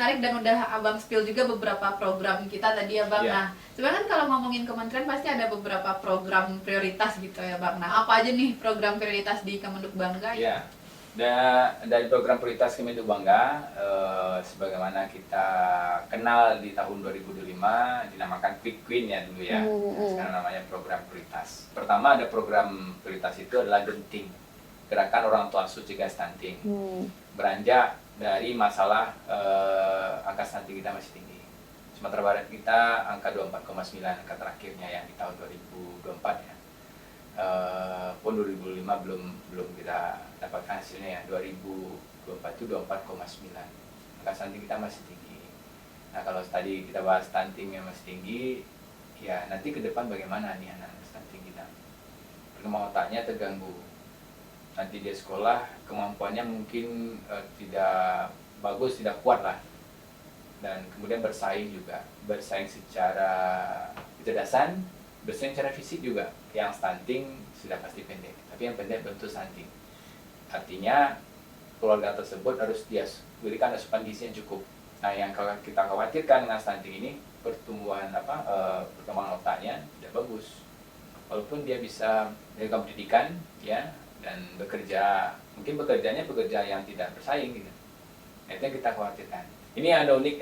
menarik dan udah Abang spill juga beberapa program kita tadi ya Bang. Iya. Nah, sebenarnya kan kalau ngomongin kementerian pasti ada beberapa program prioritas gitu ya Bang. Nah, apa aja nih program prioritas di Kemenduk Bangga? Ya, dari program prioritas Kemenduk Bangga, sebagaimana kita kenal di tahun 2025, dinamakan Quick Win ya dulu ya. Sekarang namanya program prioritas. Pertama ada program prioritas itu adalah Genting, Gerakan Orang Tua Asuh Cegah Stunting. Beranjak dari masalah angka stunting kita masih tinggi. Sumatera Barat kita angka 24,9, angka terakhirnya yang di tahun 2024 ya. Pun 2005 belum kita dapatkan hasilnya ya. 2024 itu 24,9. Angka stunting kita masih tinggi. Nah, kalau tadi kita bahas stunting yang masih tinggi, ya nanti ke depan bagaimana nih anak stunting kita? Perkembangan otaknya terganggu. Nanti dia sekolah, kemampuannya mungkin tidak bagus, tidak kuat lah. Dan kemudian bersaing juga, bersaing secara kecerdasan, bersaing secara fisik juga. Yang stunting sudah pasti pendek, tapi yang pendek bentuk stunting. Artinya keluarga tersebut harus dia berikan asupan gizi yang cukup. Nah, yang kita khawatirkan dengan stunting ini, pertumbuhan perkembangan otaknya tidak bagus. Walaupun dia bisa melakukan pendidikan, ya, dan bekerja, mungkin bekerjanya pekerja yang tidak bersaing gitu. Nah, itu yang kita khawatirkan. Ini ada unik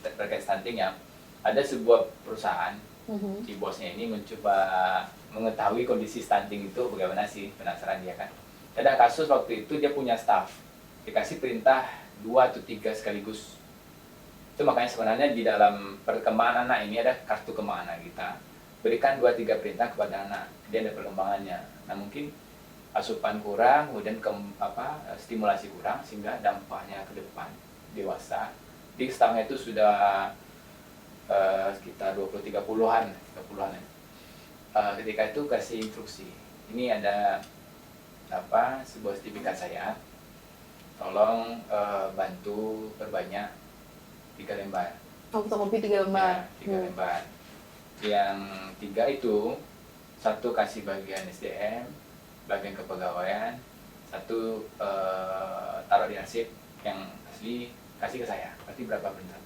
terkait stunting ya. Ada sebuah perusahaan, si bosnya ini mencoba mengetahui kondisi stunting itu bagaimana sih, penasaran dia kan. Ada kasus waktu itu dia punya staff, dikasih perintah 2 atau 3 sekaligus. Itu makanya sebenarnya di dalam perkembangan anak ini ada kartu kembangan anak kita. Berikan 2-3 perintah kepada anak, dia ada perkembangannya. Nah, mungkin asupan kurang, kemudian stimulasi kurang, sehingga dampaknya ke depan dewasa di staffnya itu sudah sekitar 20-30-an ketika itu kasih instruksi, ini ada sebuah sertifikat saya, tolong bantu perbanyak 3 lembar. Fotokopi 3 lembar. Ya, 3 lembar. Yang 3 itu, 1 kasih bagian SDM, bagian kepegawaian, 1 taruh di arsip, yang asli kasih ke saya. Berarti berapa benar?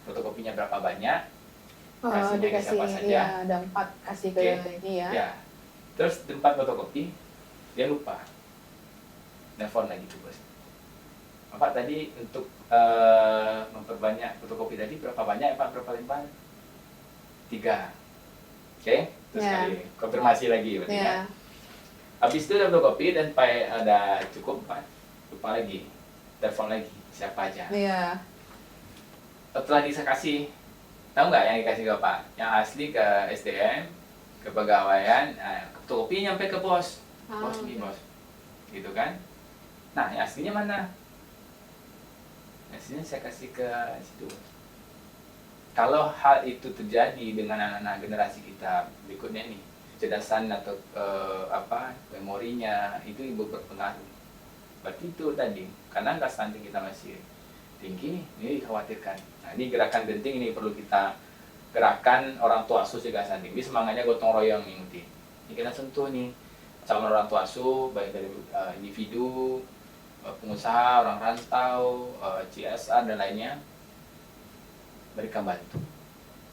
Fotokopinya berapa banyak? Kasihnya ke siapa saja? Ya, ada 4 kasih ke ini ya. Ya. Terus 4 fotokopi, dia lupa. Nelfon lagi tuh bos. Bapak tadi untuk memperbanyak fotokopi tadi berapa banyak? Berapa lembar? 3. Oke? Terus kali konfirmasi lagi berarti ya. Habis itu ada fotokopi dan ada cukup 4. Lupa lagi. Telepon lagi, siapa aja. Iya. Setelah kasih, tahu nggak yang dikasih ke Pak? Yang asli ke SDM, ke pegawaian, fotokopi nyampe ke bos. Bos ini bos. Gitu kan? Nah, yang aslinya mana? Yang aslinya saya kasih ke situ. Kalau hal itu terjadi dengan anak-anak generasi kita berikutnya nih, kecerdasan atau memorinya itu berpengaruh. Berarti itu tadi, karena angka stunting kita masih tinggi, ini dikhawatirkan. Nah, ini gerakan genting ini perlu kita gerakan orang tua asuh cegah stunting. Ini semangatnya gotong royong nih. Ini kita sentuh nih calon orang tua asuh, baik dari individu, pengusaha, orang rantau, CSR dan lainnya, berikan bantu.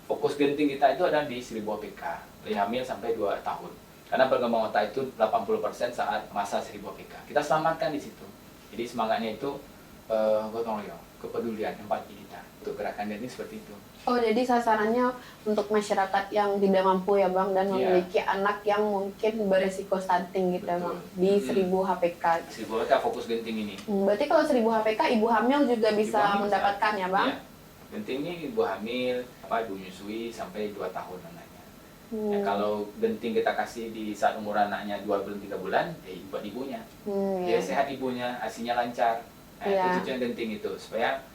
Fokus genting kita itu ada di 1000 APK, dari hamil sampai 2 tahun. Karena perkembangan otak itu 80% saat masa 1000 APK. Kita selamatkan di situ. Jadi semangatnya itu gotong royong, kepedulian, empati kita. Untuk gerakan genting seperti itu. Oh, jadi sasarannya untuk masyarakat yang tidak mampu ya Bang, dan memiliki anak yang mungkin beresiko stunting gitu ya Bang, di 1000 HPK. 1000 HPK fokus genting ini. Berarti kalau 1000 HPK ibu hamil juga bisa mendapatkan ya Bang? Iya. Genting ini ibu hamil, ibu menyusui sampai 2 tahun anaknya. Ya, kalau genting kita kasih di saat umur anaknya 2 bulan 3 bulan, buat ibunya. Dia sehat ibunya, asinya lancar. Nah, itu tujuan genting itu, supaya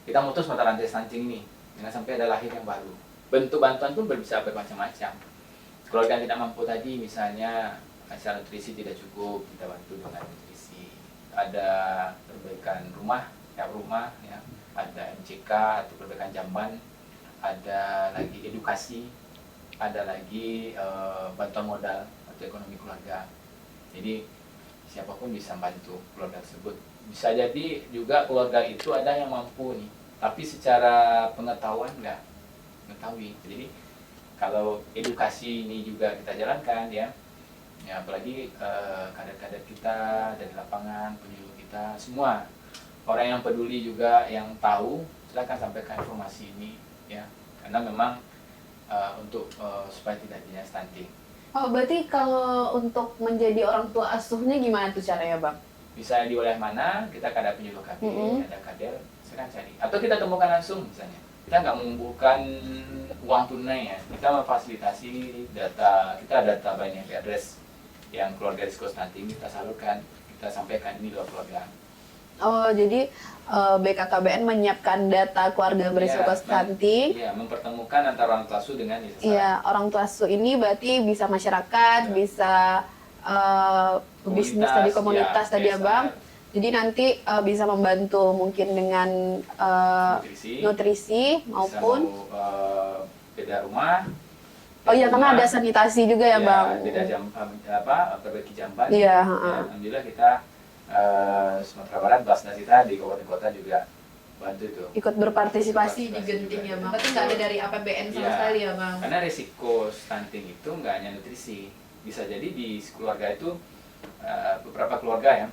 kita mutus mata rantai stunting ini. Jangan sampai ada lahir yang baru. Bentuk bantuan pun bisa bermacam-macam. Keluarga yang tidak mampu tadi, misalnya secara nutrisi tidak cukup, kita bantu dengan nutrisi. Ada perbaikan rumah, ya. Ada MCK atau perbaikan jamban. Ada lagi edukasi. Ada lagi bantuan modal atau ekonomi keluarga. Jadi siapapun bisa bantu keluarga tersebut. Bisa jadi juga keluarga itu ada yang mampu nih. tapi secara pengetahuan nggak mengetahui. Jadi kalau edukasi ini juga kita jalankan ya apalagi kader-kader kita dari lapangan, penyuluh kita, semua orang yang peduli juga yang tahu, silakan sampaikan informasi ini ya, karena memang untuk supaya tidak adanya stunting. Oh, berarti kalau untuk menjadi orang tua asuhnya gimana tuh caranya, Bang? Bisa di wilayah mana, kita ada penyuluh KP, ada kader, silakan cari. Atau kita temukan langsung misalnya. Kita nggak mengumpulkan uang tunai ya, kita memfasilitasi data, kita ada data banyak address yang keluarga risiko stunting, kita salurkan, kita sampaikan ini loh keluarga. Oh, jadi BKKBN menyiapkan data keluarga berisiko stunting. Iya, mempertemukan antara orang tua asuh dengan yayasan. Iya, orang tua asuh ini berarti bisa masyarakat, bisa bisnis tadi, komunitas tadi ya Bang. Jadi nanti bisa membantu mungkin dengan nutrisi maupun beda rumah. Oh iya, karena ada sanitasi juga ya, Bang. Beda perbaiki jamban. Iya. Alhamdulillah kita Sumatera Barat, Basnas kita di kabupaten kota juga bantu tuh. Ikut berpartisipasi di Genting ya, Bang. Berarti nggak ada dari APBN sama sekali ya, Bang? Karena risiko stunting itu nggak hanya nutrisi, bisa jadi di keluarga itu beberapa keluarga ya.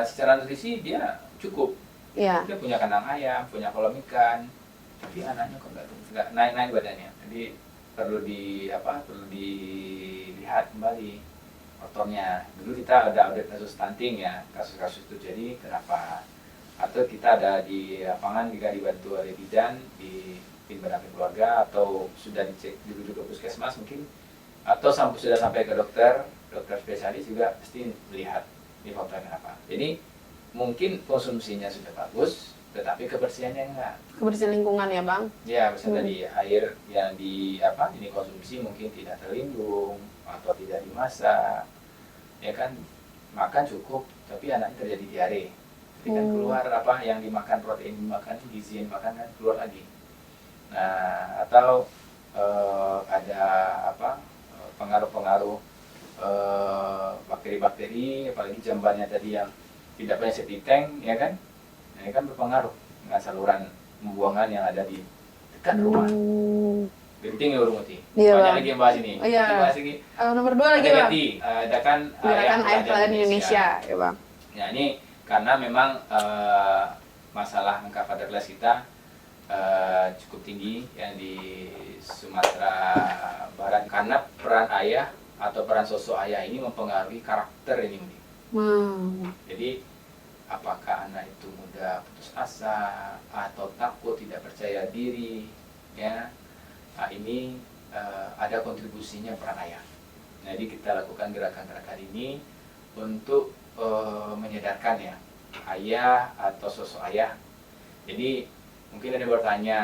Secara nutrisi dia cukup. Iya. Dia punya kandang ayam, punya kolam ikan, tapi anaknya kok nggak naik badannya. Jadi perlu dilihat kembali faktornya. Dulu kita ada audit kasus stunting ya, kasus-kasus itu jadi kenapa? Atau kita ada di lapangan juga dibantu oleh bidan di tim pendamping keluarga, atau sudah dicek dulu ke puskesmas mungkin, atau sudah sampai ke dokter spesialis juga pasti melihat ini faktornya kenapa. Jadi mungkin konsumsinya sudah bagus, tetapi kebersihannya enggak. Kebersihan lingkungan ya, Bang? Ya, misalnya tadi air yang ini konsumsi mungkin tidak terlindung atau tidak dimasak, ya kan, makan cukup, tapi anaknya terjadi diare. Jadi kan keluar yang dimakan, protein dimakan, gizi yang dimakan kan keluar lagi. Nah, atau ada pengaruh-pengaruh bakteri-bakteri, apalagi jambannya tadi yang tidak punya septic tank, ya kan? Nah, ini kan berpengaruh dengan saluran pembuangan yang ada di dekat rumah. Genting ya Urumuti. Iya, banyak lagi yang bahas ini. Oh, iya. Bahas lagi. Nomor 2 lagi, Bang. Adakan Gerakan Ayah Teladan Indonesia, ya Bang. Ya, ini karena memang masalah angka fatherless kita cukup tinggi yang di Sumatera Barat, karena peran ayah atau peran sosok ayah ini mempengaruhi karakter ini. Jadi apakah anak itu mudah putus asa atau takut, tidak percaya diri, ya. Nah, ini ada kontribusinya peran ayah. Jadi kita lakukan gerakan-gerakan ini untuk menyadarkan ya ayah atau sosok ayah. Jadi mungkin ada yang bertanya,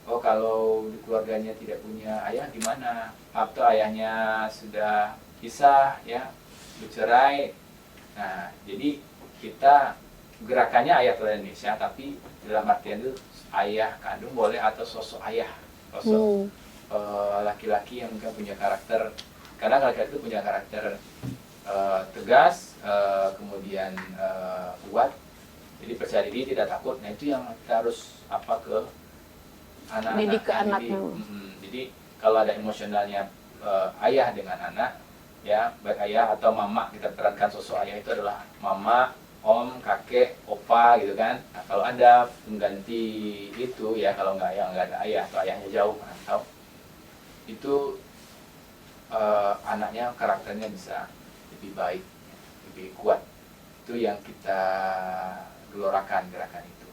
oh kalau di keluarganya tidak punya ayah gimana? Atau ayahnya sudah pisah ya, bercerai. Nah, jadi kita gerakannya Ayah Teladan Indonesia, tapi dalam artian itu ayah kandung boleh atau sosok ayah, sosok laki-laki yang mungkin punya karakter, karena laki-laki itu punya karakter tegas, kemudian kuat, jadi percaya diri, tidak takut. Nah, itu yang kita harus ke anak-anak. Didik ke anaknya. Jadi kalau ada emosionalnya ayah dengan anak, ya baik ayah atau mama, kita perankan sosok ayah itu adalah mama, om, kakek, opa gitu kan. Nah, kalau ada pengganti itu ya, kalau nggak ada ayah atau ayahnya jauh atau itu anaknya karakternya bisa lebih baik, lebih kuat. Itu yang kita gelorakan gerakan itu.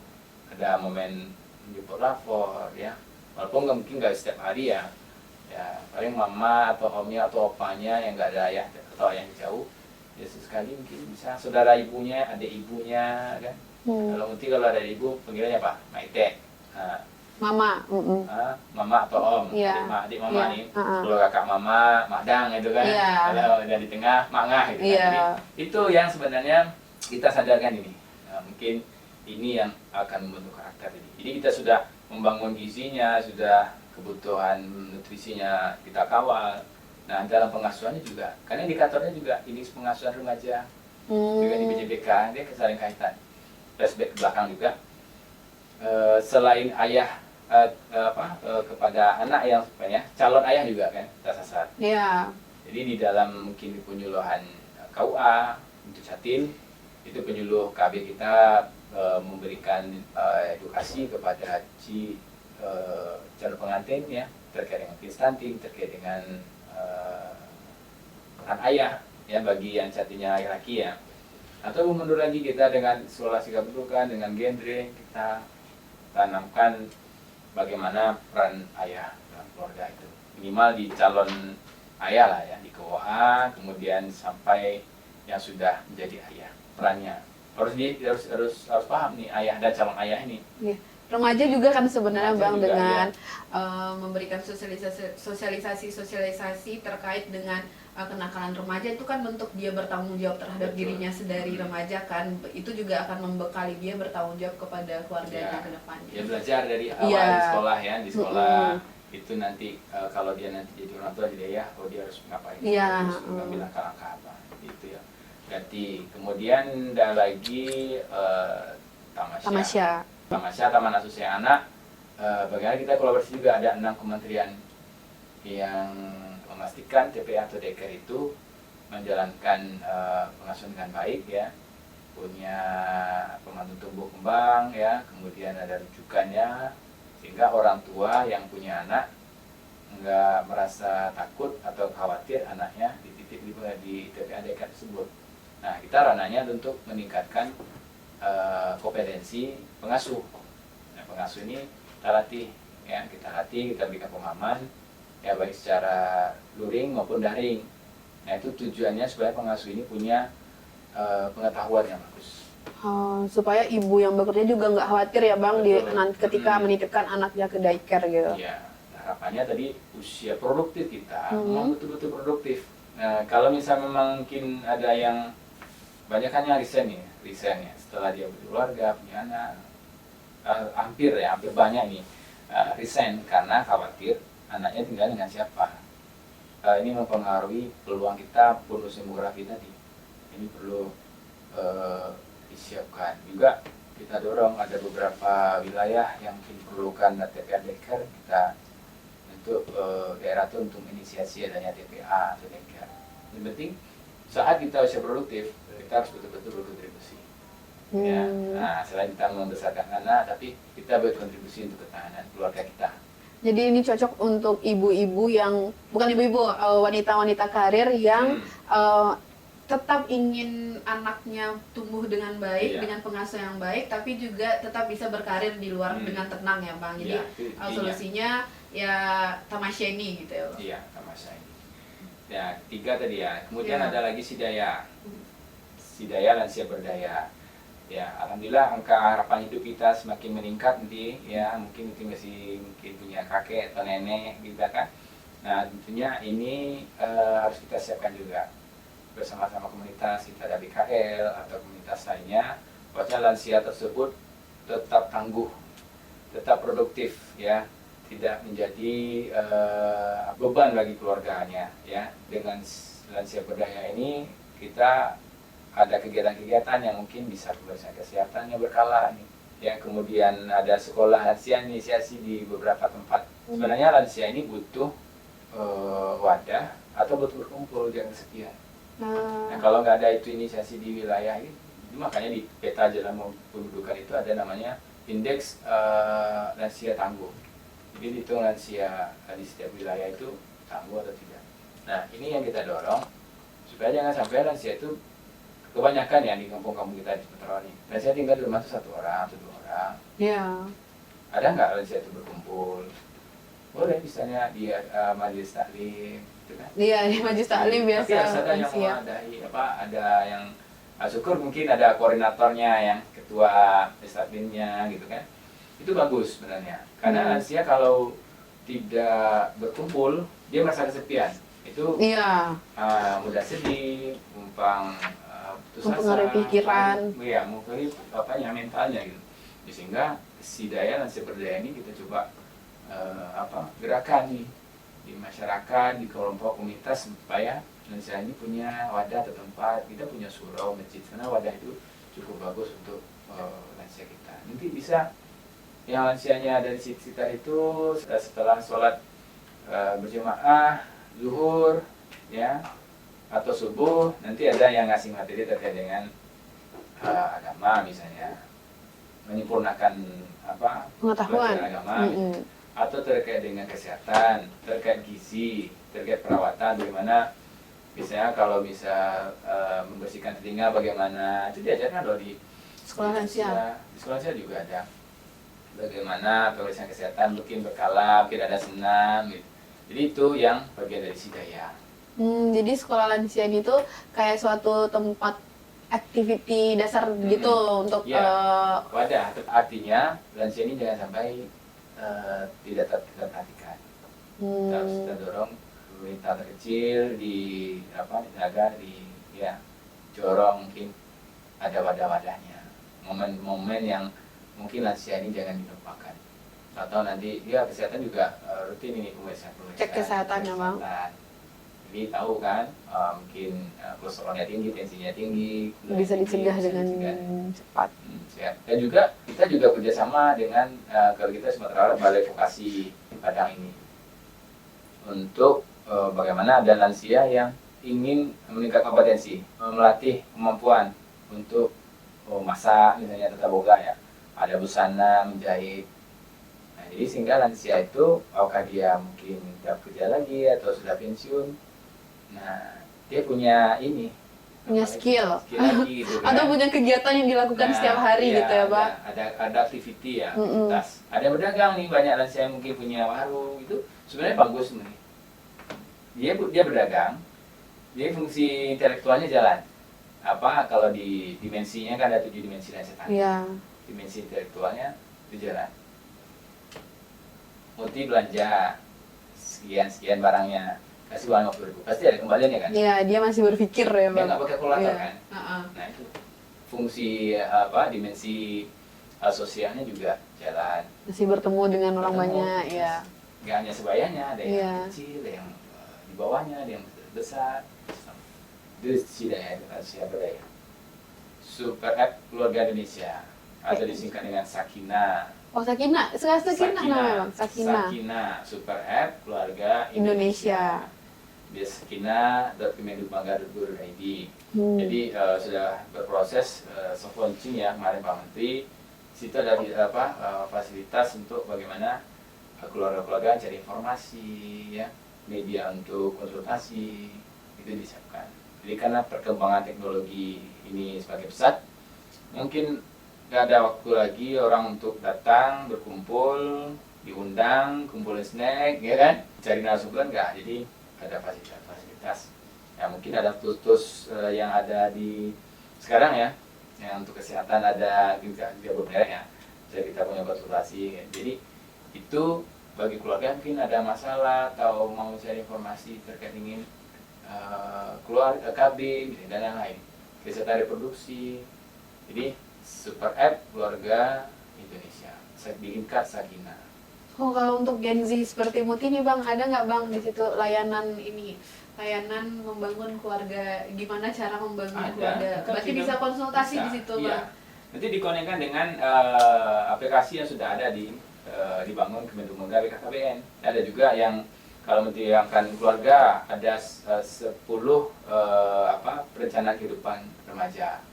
Ada momen menjemput lapor ya, walaupun mungkin nggak setiap hari ya, paling mama atau omnya atau opanya yang nggak ada ayah atau ayah yang jauh, ya sesekali mungkin bisa saudara ibunya, adik ibunya kan. Kalau ada ibu panggilannya apa? Maite. Mama. Mama atau om, adik mama nih. Kalau kakak mama, madang itu kan. Kalau ada di tengah, mangah gitu kan. Jadi itu yang sebenarnya kita sadarkan ini. Nah, mungkin ini yang akan membentuk karakter ini. Jadi kita sudah membangun gizinya, sudah kebutuhan nutrisinya kita kawal. Nah, dalam pengasuhannya juga, karena indikatornya juga indeks pengasuhan remaja juga di BJBK, dia saling kaitan. Flashback ke belakang juga, selain ayah kepada anak yang calon ayah juga kan kita sasar. Iya. Jadi di dalam mungkin di penyuluhan KUA untuk Jatim itu penyuluh KB kita memberikan edukasi kepada calon pengantin ya terkait dengan stunting, terkait dengan peran ayah ya bagi yang jatinya laki-laki ya. Atau mundur lagi kita dengan isolasi kependudukan dengan genre kita tanamkan bagaimana peran ayah dalam keluarga itu minimal di calon ayah lah ya di KUA, kemudian sampai yang sudah menjadi ayah perannya harus paham nih ayah dan calon ayah ini. Iya. Remaja juga kan sebenarnya Remaja Bang juga, dengan memberikan sosialisasi terkait dengan kenakalan remaja itu kan bentuk dia bertanggung jawab terhadap Betul. dirinya sedari remaja kan, itu juga akan membekali dia bertanggung jawab kepada keluarganya Ya, ke depannya. dia belajar dari awal Iya. di sekolah ya di sekolah itu nanti kalau dia nanti jadi orang tua jadi ayah dia harus ngapain, Iya. harus mengambil langkah-langkah apa gitu ya. Ganti kemudian ada lagi tamasya, Taman Asuhan Anak. Bagaimana kita kolaborasi juga ada 6 kementerian yang memastikan TPA atau Deker itu menjalankan pengasuhan dengan baik ya, punya pemandu tumbuh kembang ya, kemudian ada rujukannya sehingga orang tua yang punya anak nggak merasa takut atau khawatir anaknya dititip di TPA Deker tersebut. Nah, kita ranahnya untuk meningkatkan kompetensi pengasuh. Nah, pengasuh ini kita latih, ya kita berikan pemahaman, ya baik secara luring maupun daring. Nah, itu tujuannya supaya pengasuh ini punya pengetahuan yang bagus. Supaya ibu yang bekerja juga nggak khawatir ya Bang ketika menitipkan anaknya ke daycare gitu. Iya, harapannya tadi usia produktif kita memang betul-betul produktif. Nah, kalau misalnya memang mungkin ada yang banyak kan yang resign ya setelah dia berkeluarga punya anak, hampir banyak nih resign karena khawatir anaknya tinggal dengan siapa. Ini mempengaruhi peluang kita bonus demografi tadi. Ini perlu disiapkan juga. Kita dorong ada beberapa wilayah yang mungkin perlukan TPA Deker, kita untuk daerah itu untuk inisiasi adanya TPA atau Deker. Yang penting saat kita usia produktif kita harus betul-betul berkontribusi. Ya, nah, selain kita membesarkan anak, tapi kita berkontribusi untuk ketahanan keluarga kita. Jadi ini cocok untuk ibu-ibu yang bukan ibu-ibu, wanita-wanita karir yang tetap ingin anaknya tumbuh dengan baik, dengan pengasuh yang baik, tapi juga tetap bisa berkarir di luar dengan tenang ya Bang. Jadi solusinya ya tamasya ini gitu ya Bang. Iya, tamasya ini. Ya, 3 tadi ya. Kemudian ada lagi Sidaya lansia berdaya. Ya, alhamdulillah angka harapan hidup kita semakin meningkat nanti ya, mungkin masih punya kakek atau nenek gitu kan. Nah, tentunya ini harus kita siapkan juga bersama-sama komunitas, kita ada BKL atau komunitas lainnya, bahwa lansia tersebut tetap tangguh, tetap produktif ya, tidak menjadi beban bagi keluarganya ya. Dengan lansia berdaya ini kita ada kegiatan-kegiatan yang mungkin bisa pemeriksaan kesehatannya berkala nih. Ya, kemudian ada sekolah lansia inisiasi di beberapa tempat. Sebenarnya lansia ini butuh wadah atau butuh berkumpul jangan sekian. Nah, kalau nggak ada itu inisiasi di wilayah ini, makanya di peta jalan pendudukan itu ada namanya indeks lansia tangguh. Jadi hitung lansia di setiap wilayah itu tangguh atau tidak. Nah, ini yang kita dorong supaya jangan sampai lansia itu kebanyakan ya di kampung-kampung kita di Sementara ini. Lansia tinggal di rumah itu 1 orang atau 2 orang. Iya. Ada nggak lansia itu berkumpul? Boleh misalnya di majelis taklim, gitu kan? Iya, di majelis taklim biasa. Tapi harus ada yang mengadahi ada yang syukur mungkin ada koordinatornya yang ketua taklimnya gitu kan. Itu bagus sebenarnya. Karena lansia kalau tidak berkumpul dia merasa kesepian. Itu mudah sedih, mumpang mempengaruhi pikiran, mempengaruhi mentalnya gitu. Sehingga Sidaya lansia berdaya ini kita coba gerakan nih di masyarakat, di kelompok komunitas supaya lansia ini punya wadah atau tempat. Kita punya surau, masjid, karena wadah itu cukup bagus untuk lansia kita. Nanti bisa yang lansianya ada di sekitar itu setelah sholat berjamaah zuhur ya atau subuh, nanti ada yang ngasih materi terkait dengan agama misalnya, menyempurnakan Pengetahuan. pelajaran agama atau terkait dengan kesehatan, terkait gizi, terkait perawatan, bagaimana misalnya kalau bisa membersihkan telinga bagaimana, itu diajarkan loh di Sekolah lansia. Di sekolah saya juga ada bagaimana pemeriksaan kesehatan, mungkin berkala, mungkin ada senam gitu. Jadi itu yang bagian dari Sidaya. Jadi sekolah lansia itu kayak suatu tempat activity dasar gitu untuk wadah. Artinya lansia ini jangan sampai tidak terperhatikan. Harus kita dorong pemerintah terkecil di Naga, di Jorong, mungkin ada wadah-wadahnya. Momen-momen yang mungkin lansia ini jangan dilupakan. Atau nanti kesehatan juga rutin ini pemeriksaan cek kesehatan ya Bang. Jadi tahu kan mungkin kolesterolnya tinggi, tensinya tinggi, bisa dicegah dengan cepat. Dan juga kita juga kerjasama dengan kalau kita Sumatera Barat Balai Vokasi Padang ini untuk bagaimana ada lansia yang ingin meningkatkan kompetensi, melatih kemampuan untuk masak misalnya tata boga ya, ada busana, menjahit. Nah, jadi sehingga lansia itu apakah dia mungkin tidak kerja lagi atau sudah pensiun, nah dia punya skill lagi, gitu, kan? atau punya kegiatan yang dilakukan setiap hari gitu ya Pak. Ada activity ya, aktivitas. Ada yang berdagang nih, banyak lansia yang mungkin punya warung, itu sebenarnya bagus nih. Dia berdagang, dia fungsi intelektualnya jalan. Kalau di dimensinya kan ada 7 dimensi lansia tadi. Dimensi intelektualnya itu jalan. Muti belanja sekian barangnya, kasih uang 50.000, pasti ada kembaliannya kan? Iya, dia masih berpikir ya Bang. Dia nggak pakai kalkulator kan? Nah itu fungsi dimensi sosialnya juga jalan. Masih bertemu dengan orang banyak ya. Nggak hanya sebayanya, ada yang kecil, ada yang di bawahnya, ada yang besar. Itu Sidaya, Lansia Berdaya. Super App Keluarga Indonesia, atau disingkat dengan Sakina. Oh Sakina, Sakina namanya Bang. Sakina, Super App Keluarga Indonesia. Di sakina.kemendikbud.go.id. Jadi sudah berproses soft launching ya kemarin Pak Menteri. Situ ada fasilitas untuk bagaimana keluarga-keluarga cari informasi ya, media untuk konsultasi itu disiapkan. Jadi karena perkembangan teknologi ini semakin pesat, mungkin nggak ada waktu lagi orang untuk datang berkumpul, diundang, kumpulin snack, ya kan? Cari narasumber nggak, jadi ada fasilitas. Ya mungkin ada tools yang ada di sekarang ya, yang untuk kesehatan ada juga beberapa ya. Jadi kita punya konsultasi. Jadi itu bagi keluarga mungkin ada masalah atau mau cari informasi terkait ingin keluar KB dan lain-lain, kesehatan reproduksi. Jadi Super App Keluarga Indonesia, diingkat Sakina. Oh kalau untuk Gen Z seperti Muti nih Bang, ada nggak Bang di situ layanan membangun keluarga, gimana cara membangun keluarga? Berarti bisa konsultasi di situ Bang. Nanti dikonekkan dengan aplikasi yang sudah ada dibangun Kementerian BKKBN. Ada juga yang kalau mendiamkan keluarga ada 10 perencanaan kehidupan remaja.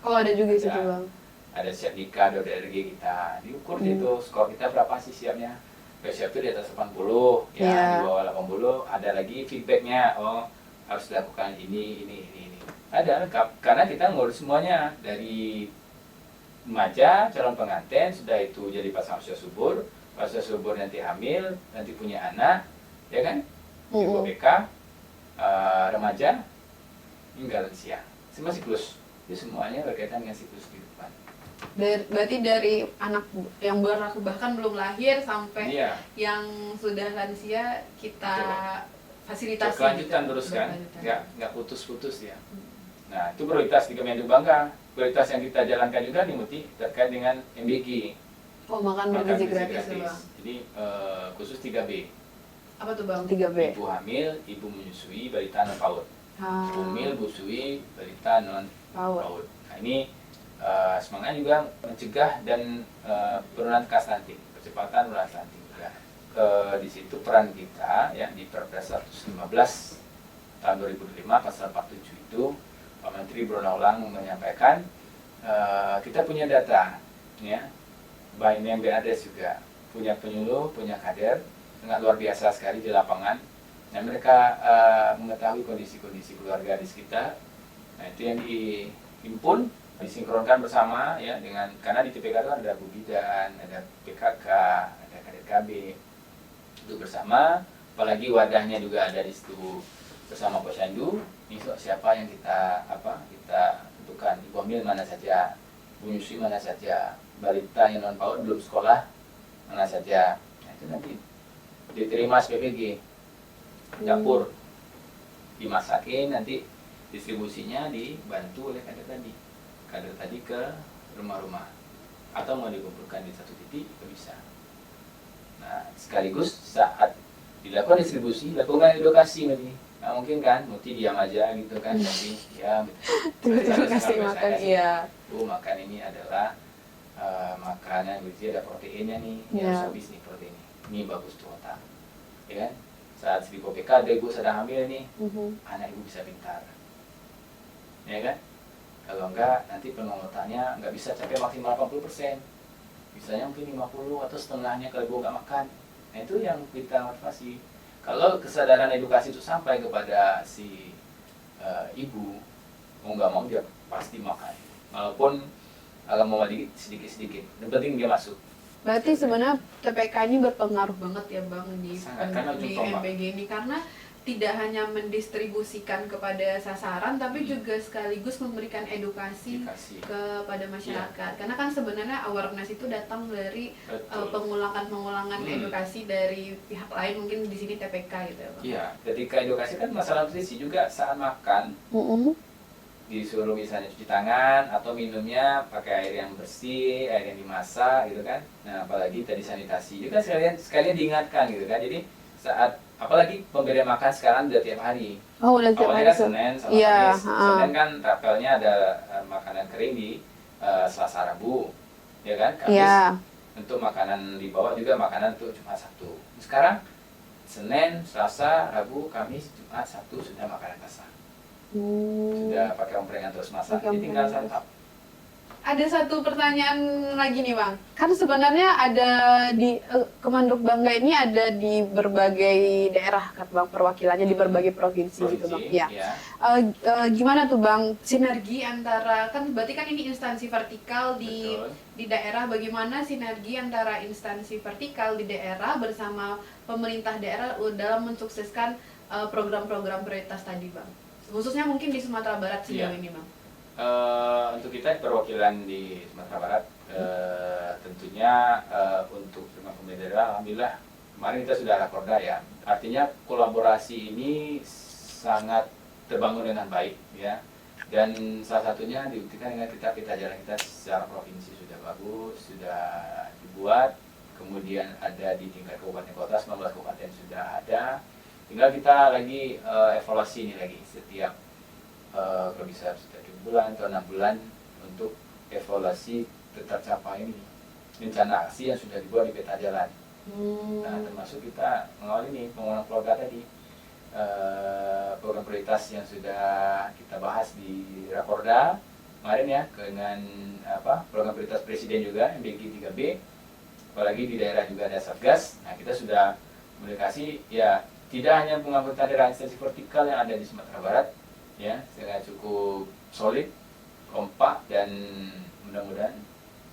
Oh ada juga di situ Bang. Ada siap nikah dari kita, diukur itu skor kita berapa sih siapnya. Siap itu di atas 80, di bawah 80 ada lagi feedbacknya, harus dilakukan ini. Ada lengkap, karena kita ngurus semuanya dari remaja, calon pengantin, sudah itu jadi pasangan usia subur, nanti hamil, nanti punya anak, ya kan? Ibu BK, remaja, hingga lansia, semua siklus. Itu semuanya berkaitan dengan siklus kehidupan. Berarti dari anak yang bahkan belum lahir sampai yang sudah lansia kita fasilitasi. Berkelanjutan terus kan, nggak putus-putus ya. Nah itu prioritas di Kemendu Bangga. Prioritas yang kita jalankan juga nih Muti terkait dengan MBG. Oh makan bergizi gratis Bang. Jadi khusus 3B. Apa tuh Bang 3B? Ibu hamil, ibu menyusui, balita non PAUD. Ibu hamil, busui, balita non PAUD. Nah ini semangat juga mencegah dan penurunan angka stunting, percepatan penurunan stunting juga. Di situ peran kita ya di Perpres 115 tahun 2005 pasal 47 itu Pak Menteri berulang-ulang menyampaikan kita punya data ya, baik yang BADES juga punya penyuluh, punya kader sangat luar biasa sekali di lapangan. Nah, mereka mengetahui kondisi-kondisi keluarga di sekitar. Nah, itu yang dihimpun, disinkronkan bersama ya dengan, karena di TPK itu ada Bu Bidan, ada PKK, ada KDKB, itu bersama. Apalagi wadahnya juga ada di situ bersama Posyandu. Ini siapa yang kita tentukan, Ibu hamil mana saja, Bu nyusui mana saja, balita yang non PAUD belum sekolah mana saja. Nah, itu nanti diterima SPPG, dapur dimasakin, nanti distribusinya dibantu oleh kader tadi ke rumah-rumah, atau mau dikumpulkan di satu titik itu bisa. Nah, sekaligus saat dilakukan distribusi, lakukan edukasi nanti. Nah, mungkin kan Muti diam aja gitu kan, tapi ya kasih makan, iya. Bu, makan ini adalah makanan bergizi, ada proteinnya nih, ya. Habis nih protein ini bagus tuh otak, ya kan? Saat di PPK ada ibu sedang hamil nih, anak ibu bisa pintar, ya kan? Kalau enggak nanti pengotaannya nggak bisa capai maksimal 80%, bisanya mungkin 50 atau setengahnya kalau ibu nggak makan. Nah, itu yang kita motivasi. Kalau kesadaran edukasi itu sampai kepada si ibu, mau nggak mau dia pasti makan, walaupun kalau mau sedikit-sedikit, yang penting dia masuk. Berarti sebenarnya TPK ini berpengaruh banget ya Bang di MBG ini, karena tidak hanya mendistribusikan kepada sasaran, tapi juga sekaligus memberikan edukasi kepada masyarakat. Karena kan sebenarnya awareness itu datang dari pengulangan edukasi dari pihak lain, mungkin di sini TPK gitu ya Bang. Iya, ketika edukasi kan masalah nutrisi juga saat makan. Disuruh misalnya cuci tangan atau minumnya pakai air yang bersih, air yang dimasak gitu kan. Nah, apalagi tadi sanitasi itu kan sekalian diingatkan gitu kan. Jadi saat apalagi pemberian makan sekarang udah tiap hari. Oh, udah tiap hari. Awalnya kan Senin sama Kamis. Senin kan rapelnya ada makanan kering di Selasa Rabu, ya kan? Kamis untuk makanan dibawa juga makanan untuk Jumat Sabtu. Sekarang Senin, Selasa, Rabu, Kamis, Jumat, Sabtu sudah makanan kasar. Sudah pakai omprengan terus masak, jadi tinggal santap. Ada satu pertanyaan lagi nih Bang, kan sebenarnya ada di Kemanduk Bangga ini ada di berbagai daerah kan Bang, perwakilannya di berbagai provinsi gitu Bang. Ya. Gimana tuh Bang sinergi antara, kan berarti kan ini instansi vertikal di daerah, bagaimana sinergi antara instansi vertikal di daerah bersama pemerintah daerah dalam mensukseskan program-program prioritas tadi Bang? Khususnya mungkin di Sumatera Barat sejauh ini Bang. Untuk kita perwakilan di Sumatera Barat, tentunya untuk dengan pemerintah daerah, alhamdulillah kemarin kita sudah rakorda ya. Artinya kolaborasi ini sangat terbangun dengan baik ya. Dan salah satunya dibuktikan dengan peta jalan kita secara provinsi sudah bagus, sudah dibuat. Kemudian ada di tingkat kabupaten kota, 19 kabupaten sudah ada. Tinggal kita lagi evaluasi ini lagi setiap kalau bisa setiap bulan atau 6 bulan untuk evaluasi tercapai ini rencana aksi yang sudah dibuat di peta jalan. Nah, termasuk kita mengawal ini pengulangan keluarga tadi, program prioritas yang sudah kita bahas di Rakorda kemarin ya, dengan program prioritas Presiden juga MBG 3B, apalagi di daerah juga ada Satgas. Nah, kita sudah komunikasi ya, tidak hanya pengambilan daerah instansi vertikal yang ada di Sumatera Barat ya, dengan cukup solid, kompak, dan mudah-mudahan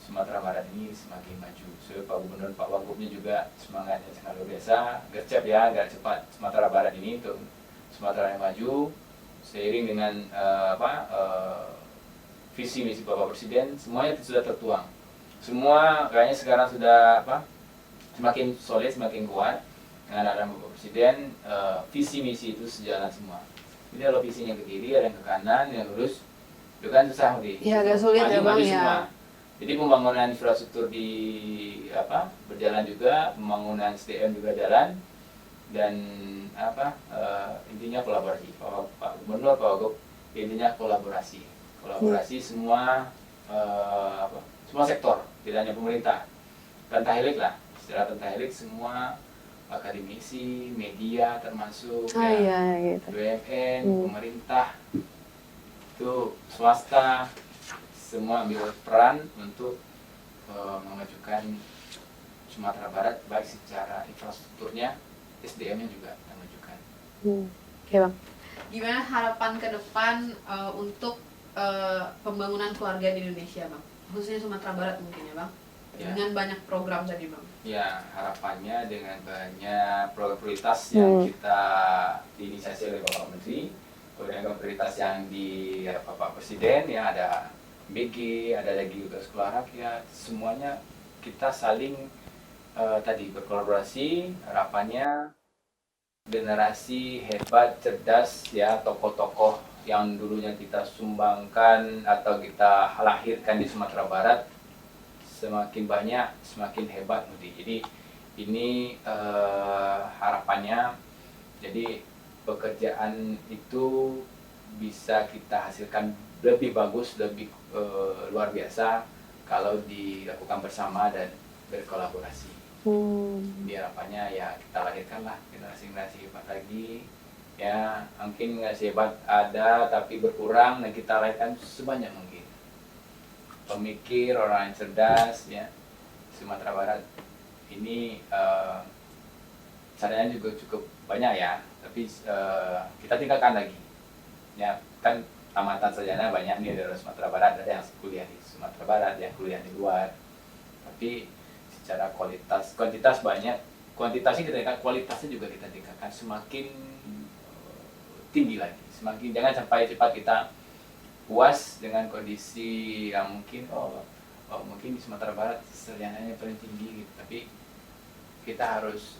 Sumatera Barat ini semakin maju. So, Pak Gubernur, Pak Wagubnya juga semangatnya sangat luar biasa, gercep ya, agak cepat Sumatera Barat ini untuk Sumatera yang maju, seiring dengan visi misi Bapak Presiden, semuanya sudah tertuang. Semua kayaknya sekarang sudah semakin solid, semakin kuat. Dengan ada Bapak Presiden, visi misi itu sejalan semua. Jadi kalau visinya ke kiri, ada yang ke kanan, yang lurus, itu kan susah nih. Iya, agak sulit ya Bang ya. Jadi pembangunan infrastruktur berjalan juga, pembangunan SDM juga jalan, dan intinya kolaborasi. Pak Gubernur, Pak Wagub, intinya kolaborasi semua semua sektor, tidak hanya pemerintah. Pentahelik lah, secara pentahelik semua akademisi, media termasuk Iya, gitu. BUMN, pemerintah, itu swasta, semua ambil peran untuk memajukan Sumatera Barat, baik secara infrastrukturnya, SDM-nya juga kita majukan. Oke Bang. Gimana harapan ke depan untuk pembangunan keluarga di Indonesia Bang? Khususnya Sumatera Barat mungkin ya Bang? Ya. Dengan banyak program tadi Bang. Ya, harapannya dengan banyak program prioritas yang kita diinisiasi oleh Bapak Menteri, program prioritas yang di Bapak Presiden, ya ada BG, ada lagi juga sekolah rakyat, semuanya kita saling tadi berkolaborasi. Harapannya generasi hebat, cerdas, ya tokoh-tokoh yang dulunya kita sumbangkan atau kita lahirkan di Sumatera Barat semakin banyak, semakin hebat Mudi. Jadi ini harapannya, jadi pekerjaan itu bisa kita hasilkan lebih bagus, lebih luar biasa kalau dilakukan bersama dan berkolaborasi. Di harapannya ya kita lahirkanlah generasi-generasi hebat lagi. Ya mungkin generasi hebat ada tapi berkurang, dan kita lahirkan sebanyak mungkin pemikir, orang yang cerdas, ya Sumatera Barat ini sarjana juga cukup banyak ya, tapi kita tinggalkan lagi. Ya kan tamatan sarjana banyak nih dari Sumatera Barat, ada yang kuliah di Sumatera Barat, yang kuliah di luar. Tapi secara kuantitas banyak, kuantitasnya kita tingkatkan, kualitasnya juga kita tingkatkan semakin tinggi lagi. Semakin jangan sampai cepat kita puas dengan kondisi yang mungkin mungkin di Sumatera Barat sarjananya paling tinggi gitu. Tapi kita harus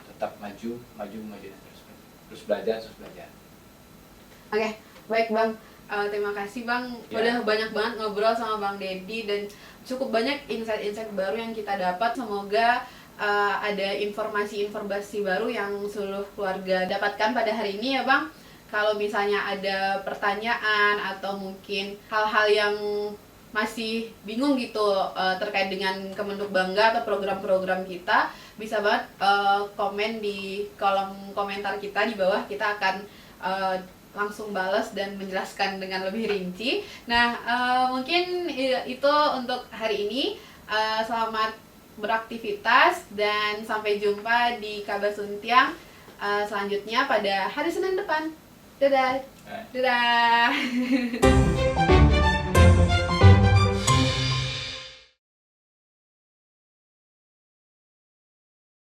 tetap maju dan terus belajar. Oke, baik Bang. Terima kasih Bang. Udah banyak banget ngobrol sama Bang Deddy dan cukup banyak insight-insight baru yang kita dapat. Semoga ada informasi-informasi baru yang seluruh keluarga dapatkan pada hari ini ya Bang. Kalau misalnya ada pertanyaan atau mungkin hal-hal yang masih bingung gitu terkait dengan Kemenhub Bangga atau program-program kita, bisa banget komen di kolom komentar kita di bawah. Kita akan langsung balas dan menjelaskan dengan lebih rinci. Nah, mungkin itu untuk hari ini. Selamat beraktivitas dan sampai jumpa di Kabar Suntiang selanjutnya pada hari Senin depan. Dadah. Dadah.